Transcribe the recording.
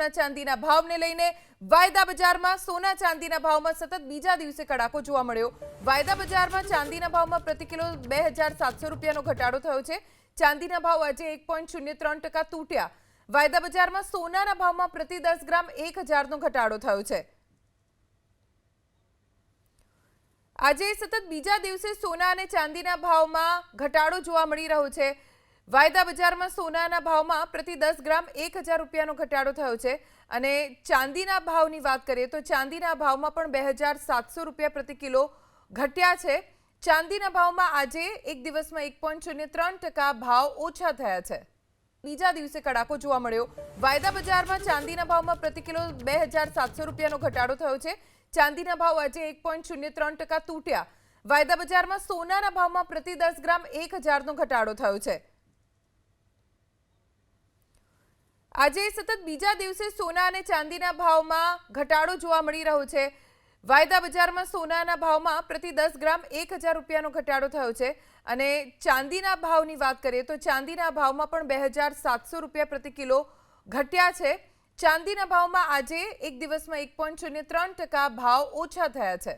સોના ચાંદીના ભાવને લઈને વાયદા બજારમાં સોના ચાંદીના ભાવમાં સતત બીજા દિવસે કડાકો જોવા મળ્યો। વાયદા બજારમાં ચાંદીના ભાવમાં પ્રતિ કિલો 2700 રૂપિયાનો ઘટાડો થયો છે। ચાંદીના ભાવ આજે 1.03% તૂટ્યા। વાયદા બજારમાં સોનાના ભાવમાં પ્રતિ 10 ગ્રામ 1000નો ઘટાડો થયો છે। આજે સતત બીજા દિવસે સોના અને ચાંદીના ભાવમાં ઘટાડો જોવા મળી રહ્યો છે। વાયદા બજારમાં સોનાના ભાવમાં પ્રતિ 10 ગ્રામ 1000 રૂપિયાનો ઘટાડો થયો છે અને ચાંદીના ભાવની વાત કરીએ તો ચાંદીના ભાવમાં પણ 2700 રૂપિયા પ્રતિ કિલો ઘટ્યા છે। ચાંદીના ભાવમાં આજે એક દિવસમાં 1.03% ભાવ ઓછા થયા છે। બીજા દિવસે કડાકો જોવા મળ્યો। વાયદા બજારમાં ચાંદીના ભાવમાં પ્રતિ કિલો 2700 રૂપિયાનો ઘટાડો થયો છે। ચાંદીના ભાવ આજે 1.03% તૂટ્યા। વાયદા બજારમાં સોનાના ભાવમાં પ્રતિ 10 ગ્રામ 1000નો ઘટાડો થયો છે। આજે સતત બીજા દિવસે સોના અને ચાંદીના ભાવમાં ઘટાડો જોવા મળી રહ્યો છે। વાયદા બજારમાં સોનાના ભાવમાં પ્રતિ 10 ગ્રામ 1000 રૂપિયાનો ઘટાડો થયો છે અને ચાંદીના ભાવની વાત કરીએ તો ચાંદીના ભાવમાં પણ 2700 રૂપિયા પ્રતિ કિલો ઘટ્યા છે। ચાંદીના ભાવમાં આજે એક દિવસમાં 1.03% ભાવ ઓછા થયા છે।